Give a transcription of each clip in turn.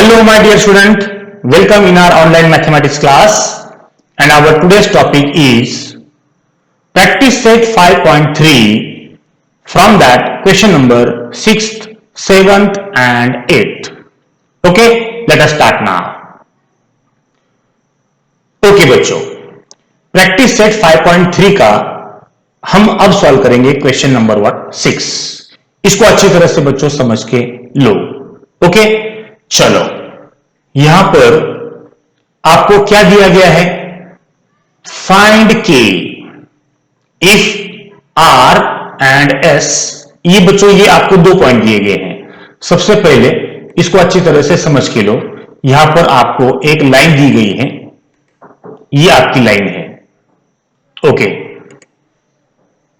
Hello my dear student, welcome in our online mathematics class and our today's topic is practice set 5.3 from that question number 6th, 7th and 8th. Okay, let us start now. Okay बच्चों, practice set 5.3 का हम अब solve करेंगे question number 6। इसको अच्छी तरह से बच्चों समझ के लो। ओके, चलो यहां पर आपको क्या दिया गया है, फाइंड के इफ आर एंड एस। ये बच्चों ये आपको 2 पॉइंट दिए गए हैं। सबसे पहले इसको अच्छी तरह से समझ के लो। यहां पर आपको एक लाइन दी गई है, ये आपकी लाइन है। ओके,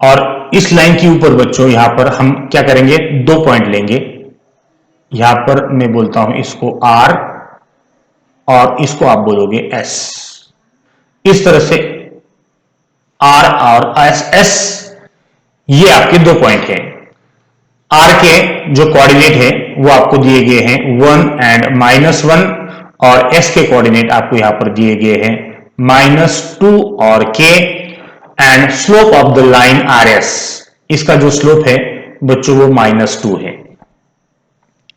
और इस लाइन के ऊपर बच्चों यहां पर हम क्या करेंगे, 2 पॉइंट लेंगे। यहां पर मैं बोलता हूं इसको आर और इसको आप बोलोगे एस। इस तरह से आर और एस ये आपके 2 पॉइंट हैं। आर के जो कोऑर्डिनेट है वो आपको दिए गए हैं 1 एंड -1 और एस के कोऑर्डिनेट आपको यहां पर दिए गए हैं -2 और के and slope of the line R S, इसका जो स्लोप है बच्चों वो -2 है।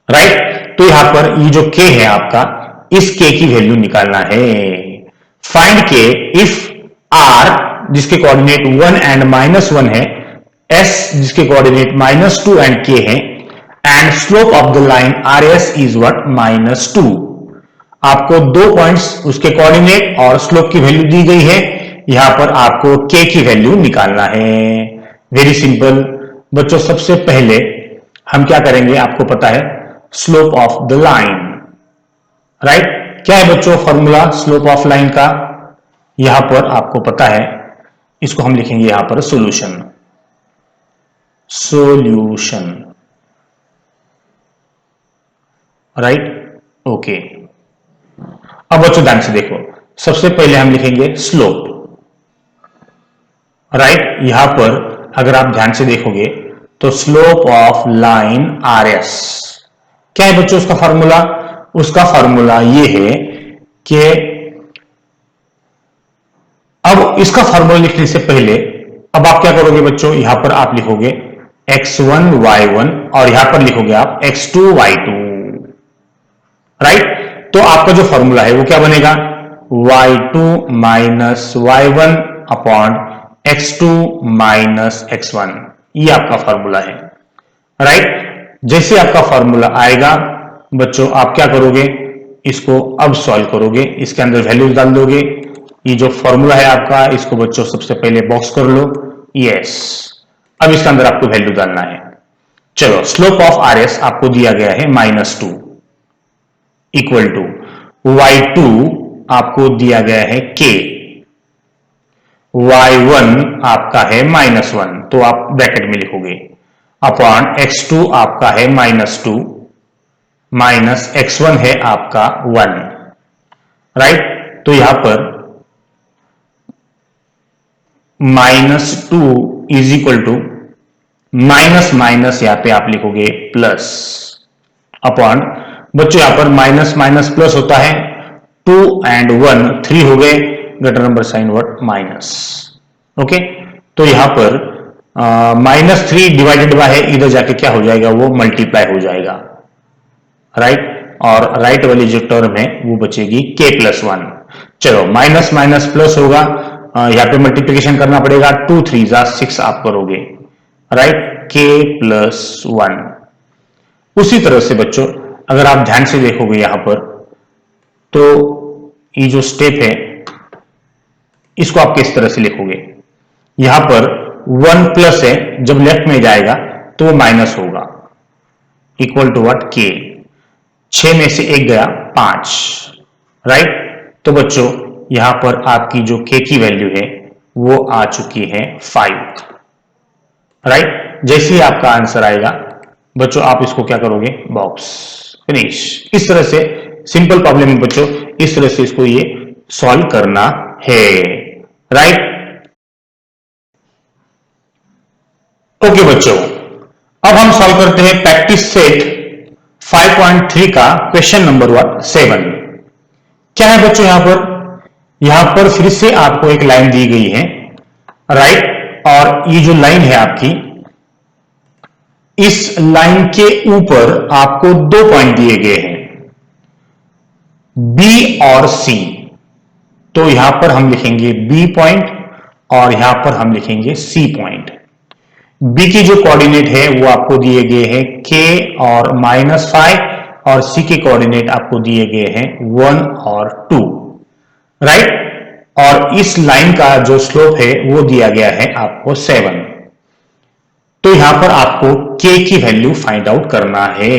राइट, तो यहां पर ये जो के है आपका, इस के की वैल्यू निकालना है। फाइंड के इफ आर जिसके कोऑर्डिनेट 1 एंड -1 है, एस जिसके कोऑर्डिनेट -2 एंड के है and slope of the line R S is what, -2। आपको 2 पॉइंट्स उसके कोऑर्डिनेट और स्लोप की वैल्यू दी गई है। यहां पर आपको के की वैल्यू निकालना है। वेरी सिंपल बच्चों, सबसे पहले हम क्या करेंगे आपको पता है, slope of the line. Right, क्या है बच्चों फॉर्मूला स्लोप ऑफ लाइन का, यहां पर आपको पता है, इसको हम लिखेंगे यहां पर सॉल्यूशन। Right, okay. अब बच्चों ध्यान से देखो, सबसे पहले हम लिखेंगे स्लोप। राइट, यहां पर अगर आप ध्यान से देखोगे तो slope of line R S क्या है बच्चों उसका फॉर्मूला, उसका फॉर्मूला ये है कि अब इसका फॉर्मूला लिखने से पहले अब आप क्या करोगे बच्चों, यहां पर आप लिखोगे x1 y1 और यहां पर लिखोगे आप x2 y2। राइट, तो आपका जो फॉर्मूला है वो क्या बनेगा, y2 minus y1 upon x2 minus x1। ये आपका फॉर्मूला है। राइट, जैसे आपका फॉर्मूला आएगा बच्चों आप क्या करोगे, इसको अब सॉल्व करोगे, इसके अंदर वैल्यूज डाल दोगे। ये जो फॉर्मूला है आपका, इसको बच्चों सबसे पहले बॉक्स कर लो। यस, अब इसके अंदर आपको वैल्यू डालना है। चलो, स्लोप ऑफ आर एस आपको दिया गया है -2 इक्वल टू y2 आपको दिया गया है k, y1 आपका है -1 तो आप ब्रैकेट में लिखोगे अपॉन x2 आपका है -2 माइनस x1 है आपका 1। राइट, तो यहां पर -2 is equal to minus minus यहां पे आप लिखोगे प्लस अपॉन, बच्चों यहां पर माइनस माइनस प्लस होता है, 2 एंड 1 3 हो गए, greater number sign word minus. Okay, तो यहां पर -3 डिवाइडेड बाय है, इधर जाके क्या हो जाएगा, वो मल्टीप्लाई हो जाएगा। राइट, और राइट वाली जो टर्म है वो बचेगी k+1। चलो, माइनस माइनस प्लस होगा, यहां पे मल्टीप्लिकेशन करना पड़ेगा, 2 3 6 आप करोगे। Right, k+1। उसी तरह से बच्चों अगर आप ध्यान से देखोगे यहां पर, तो ये जो स्टेप है इसको आप किस तरह से लिखोगे, यहां पर 1 प्लस है, जब लेफ्ट में जाएगा तो वो माइनस होगा, इक्वल टू व्हाट, k। 6 में से 1 गया 5। राइट, तो बच्चों यहां पर आपकी जो k की वैल्यू है वो आ चुकी है 5। राइट, जैसे ही आपका आंसर आएगा बच्चों आप इसको क्या करोगे, बॉक्स, फिनिश। इस तरह से सिंपल प्रॉब्लम है बच्चों, इस तरह से इसको ये सॉल्व करना है। राइट, ओके बच्चों, अब हम सॉल्व करते हैं प्रैक्टिस सेट 5.3 का क्वेश्चन नंबर 7। क्या है बच्चों यहां पर फिर से आपको एक लाइन दी गई है, राइट। और ये जो लाइन है आपकी, इस लाइन के ऊपर आपको 2 पॉइंट दिए गए हैं, बी और सी। तो यहां पर हम लिखेंगे बी पॉइंट और यहां पर हम लिखेंगे सी पॉइंट। बी की जो कोऑर्डिनेट है वो आपको दिए गए हैं k और -5, और सी के कोऑर्डिनेट आपको दिए गए हैं 1 और 2, राइट। और इस लाइन का जो स्लोप है वो दिया गया है आपको 7। तो यहां पर आपको k की वैल्यू फाइंड आउट करना है।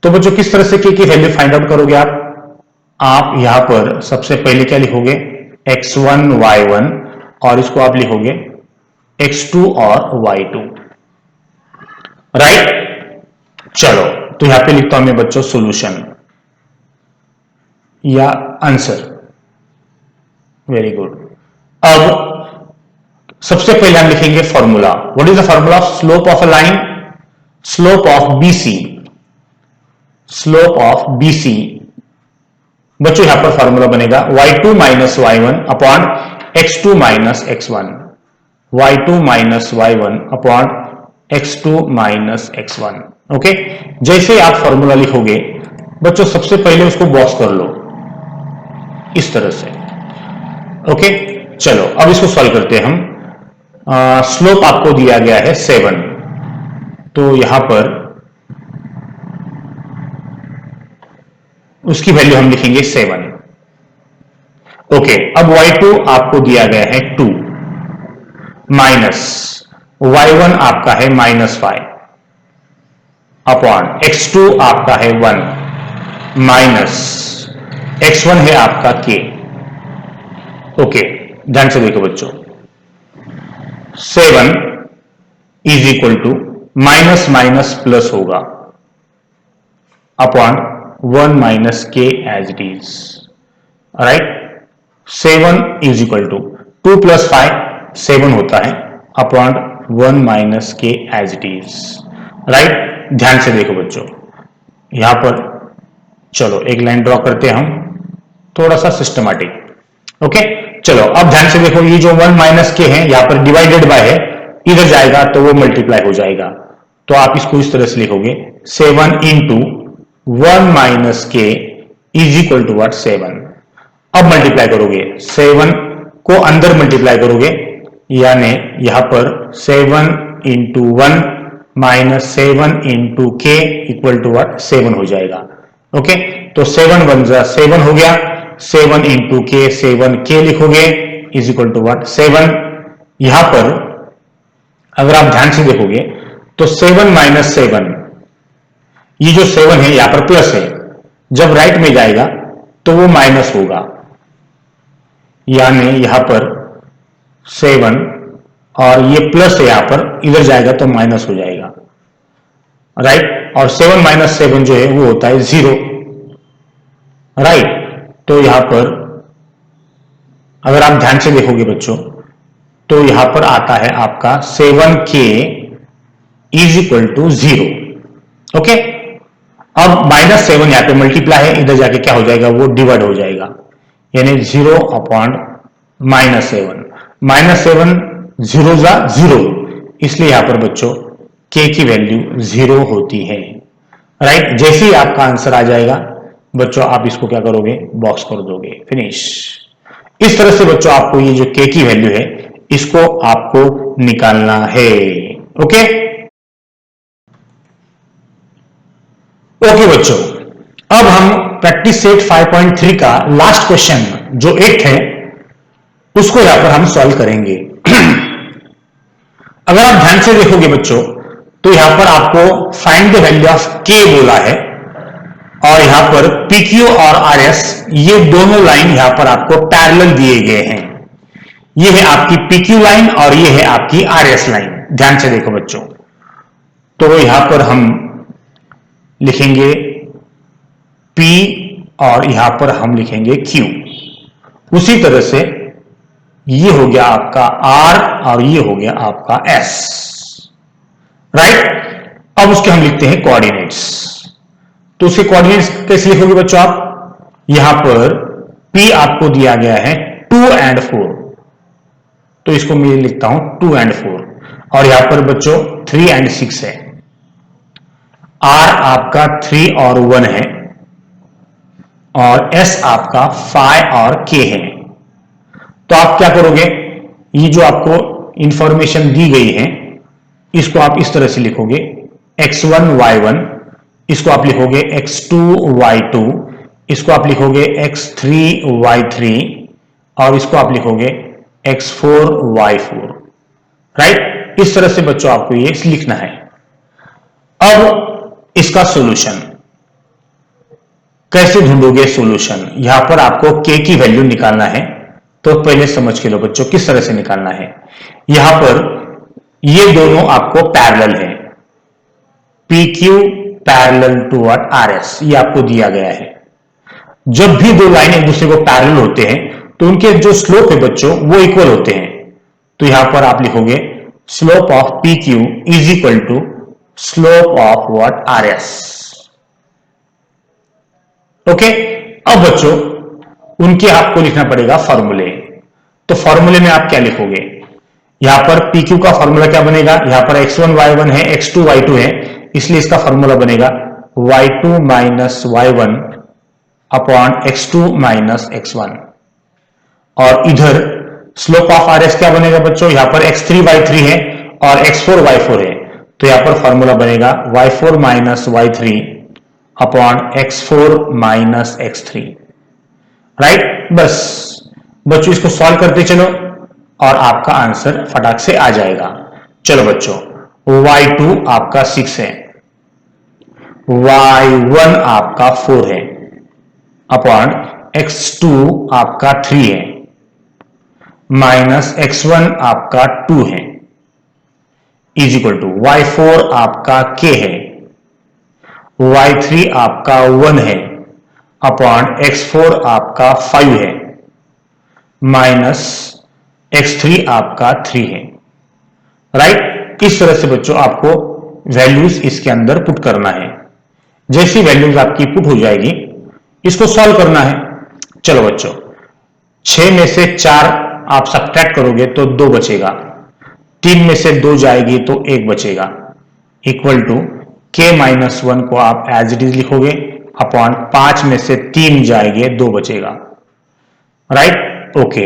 तो बच्चों किस तरह से k की वैल्यू फाइंड आउट करोगे आप यहां पर सबसे पहले क्या लिखोगे, x1 y1, और इसको आप लिखोगे x2 और y2, राइट। चलो तो यहां पे लिखता हूं मैं बच्चों सॉल्यूशन या आंसर। Very good. अब सबसे पहले हम लिखेंगे formula. What is the formula of slope of a line? Slope of BC, slope of BC बच्चों यहां पर फॉर्मूला बनेगा y2 minus y1 upon x2 minus x1, y2 minus y1 upon x2 minus x1। Okay, जैसे आप formula लिखोगे बच्चों सबसे पहले उसको बॉक्स कर लो इस तरह से। ओके, चलो अब इसको सॉल्व करते हैं हम। स्लोप आपको दिया गया है 7, तो यहां पर उसकी वैल्यू हम लिखेंगे 7। ओके, अब y2 आपको दिया गया है 2 माइनस y1 आपका है -5 अपॉन x2 आपका है 1 माइनस x1 है आपका k। ओके, ध्यान से देखो बच्चों, 7 is equal to minus minus plus होगा upon 1 minus k as it is, right. 7 is equal to 2 plus 5 7 होता है upon 1 minus k as it is, right. ध्यान से देखो बच्चों यहां पर, चलो एक लाइन ड्रॉ करते हैं हम थोड़ा सा सिस्टमैटिक। ओके, चलो अब ध्यान से देखो, ये जो 1 माइनस के है यहां पर डिवाइडेड बाय है, इधर जाएगा तो वो मल्टीप्लाई हो जाएगा। तो आप इसको इस तरह से लिखोगे 7 इंटू 1 माइनस के इज इक्वल टू व्हाट 7। अब मल्टीप्लाई करोगे, 7 को अंदर मल्टीप्लाई करोगे, यानी यहां पर 7 इंटू 1 माइनस 7 इंटू के इक्वल टू व्हाट 7 हो जाएगा। ओके, तो 7 1 7 हो गया, 7 इंटू के 7 के लिखोगे इज इक्वल टू व्हाट 7। यहां पर अगर आप ध्यान से देखोगे तो 7 माइनस 7, ये जो 7 है यहां पर प्लस है, जब राइट में जाएगा तो वो माइनस होगा, यानी यहां पर 7 और ये प्लस है, यहां पर इधर जाएगा तो माइनस हो जाएगा, राइट। और 7 माइनस 7 जो है वो होता है 0, राइट। तो यहां पर अगर आप ध्यान से देखोगे बच्चों तो यहां पर आता है आपका 7k is equal to 0। Okay, अब -7 यहां पे मल्टीप्लाई है, इधर जाके क्या हो जाएगा वो डिवाइड हो जाएगा, यानी 0 अपॉन -7, -7 0 जा 0, इसलिए यहां पर बच्चों k की वैल्यू 0 होती है, राइट। जैसे ही आपका आंसर आ जाएगा बच्चों आप इसको क्या करोगे, बॉक्स कर दोगे, फिनिश। इस तरह से बच्चों आपको ये जो k की वैल्यू है इसको आपको निकालना है। ओके ओके बच्चों, अब हम प्रैक्टिस सेट 5.3 का लास्ट क्वेश्चन जो 8 है उसको यहां पर हम सॉल्व करेंगे। अगर आप ध्यान से देखोगे बच्चों तो यहां पर आपको find the value of k बोला है, और यहां पर PQ और RS ये दोनों लाइन यहां पर आपको पैरेलल दिए गए हैं। ये है आपकी PQ लाइन और ये है आपकी RS लाइन। ध्यान से देखो बच्चों, तो यहां पर हम लिखेंगे P और यहां पर हम लिखेंगे Q। उसी तरह से ये हो गया आपका R और ये हो गया आपका S, राइट। अब उसके हम लिखते हैं कोऑर्डिनेट्स। तो उसके कोऑर्डिनेट्स कैसे लिखोगे बच्चों आप? यहां पर P आपको दिया गया है 2 and 4, तो इसको मैं लिखता हूं 2 and 4, और यहां पर बच्चों 3 and 6 है। R आपका 3 और 1 है, और S आपका 5 और K है। तो आप क्या करोगे, ये जो आपको इंफॉर्मेशन दी गई है इसको आप इस तरह से लिखोगे, x1 y1, इसको आप लिखोगे x2 y2, इसको आप लिखोगे x3 y3, और इसको आप लिखोगे x4 y4। राइट, इस तरह से बच्चों आपको ये लिखना है। अब इसका सॉल्यूशन कैसे ढूंढोगे? सॉल्यूशन यहां पर आपको k की वैल्यू निकालना है, तो पहले समझ के लो बच्चों किस तरह से निकालना है। यहां पर ये दोनों आपको पैरेलल है, PQ parallel to what? RS, ये आपको दिया गया है। जब भी दो लाइन एक दूसरे को पैरेलल होते हैं तो उनके जो स्लोप है बच्चों वो इक्वल होते हैं। तो यहां पर आप लिखोगे slope of PQ is equal to slope of what? RS। Okay, अब बच्चों उनके आपको लिखना पड़ेगा फॉर्मूले। तो फॉर्मूले में आप क्या लिखोगे? यहां पर PQ का फॉर्मूला क्या बनेगा? यहां पर x1 y1 है, x2 y2 है, इसलिए इसका फॉर्मूला बनेगा y2 minus y1 upon x2 minus x1। और इधर स्लोप ऑफ RS क्या बनेगा बच्चों? यहां पर x3 y3 है और x4 y4 है, तो यहां पर फॉर्मूला बनेगा y4 minus y3 upon x4 minus x3। Right, बस बच्चों इसको सॉल्व करते चलो और आपका आंसर फटाक से आ जाएगा। चलो बच्चों, y2 आपका 6 है, y1 आपका 4 है, अपॉन x2 आपका 3 है, माइनस x1 आपका 2 है, इज इक्वल टू y4 आपका k है, y3 आपका 1 है, अपॉन x4 आपका 5 है, माइनस x3 आपका 3 है। राइट, इस तरह से बच्चों आपको वैल्यूज इसके अंदर पुट करना है। जैसी वैल्यूज आपकी पुट हो जाएगी इसको सॉल्व करना है। चलो बच्चों, 6 में से 4 आप सब्ट्रैक्ट करोगे तो 2 बचेगा, 3 में से 2 जाएगी तो 1 बचेगा, इक्वल टू k माइनस 1 को आप एज इट इज लिखोगे, अपॉन 5 में से 3 जाएंगे 2 बचेगा। Right, okay.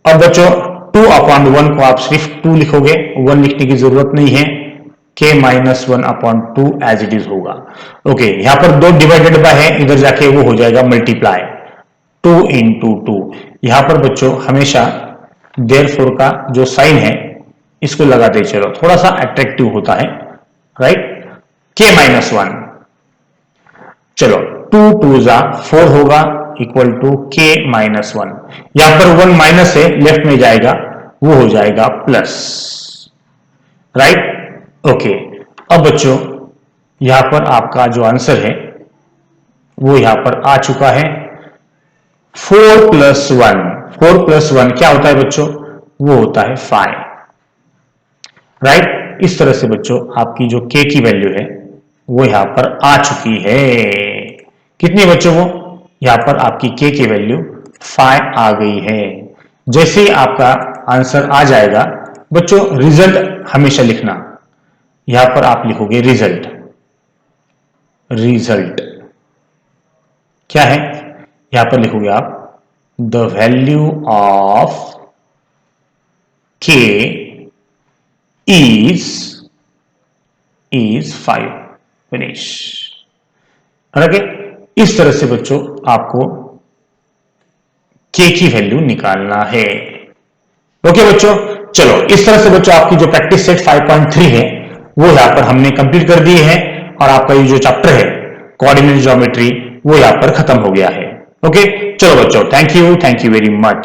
अब बच्चों 2 अपॉन 1 को आप सिर्फ 2 लिखोगे, 1 लिखने की जरूरत नहीं है, k minus 1 upon 2 as it is होगा। ओके, यहां पर 2 डिवाइडेड बाय है, इधर जाके वो हो जाएगा मल्टीप्लाई, 2 इंटू 2। यहां पर बच्चों हमेशा देयरफॉर का जो साइन है इसको लगाते चलो, थोड़ा सा अट्रैक्टिव होता है। राइट, k माइनस 1, चलो 2 2 जा 4 होगा, इक्वल टू k माइनस 1। यहां पर 1 माइनस है, लेफ्ट में जाएगा, वो हो जाएगा प्लस। Right, okay. अब बच्चों यहां पर आपका जो आंसर है वो यहां पर आ चुका है 4 प्लस 1। 4 प्लस 1 क्या होता है बच्चों? वो होता है 5। राइट, इस तरह से बच्चों आपकी जो k की वैल्यू है वो यहां पर आ चुकी है। कितनी बच्चों? वो यहां पर आपकी k की वैल्यू 5 आ गई है। जैसे ही आपका आंसर आ जाएगा बच्चों, रिजल्ट हमेशा लिखना। यहां पर आप लिखोगे रिजल्ट। रिजल्ट क्या है? यहां पर लिखोगे आप the value of k is 5। Finish. Okay, इस तरह से बच्चों आपको k की वैल्यू निकालना है। ओके बच्चों, चलो इस तरह से बच्चों आपकी जो प्रैक्टिस सेट 5.3 है वो यहां पर हमने कंप्लीट कर दी है, और आपका ये जो चैप्टर है कोऑर्डिनेट ज्योमेट्री वो यहां पर खत्म हो गया है। ओके, चलो बच्चों, थैंक यू वेरी मच।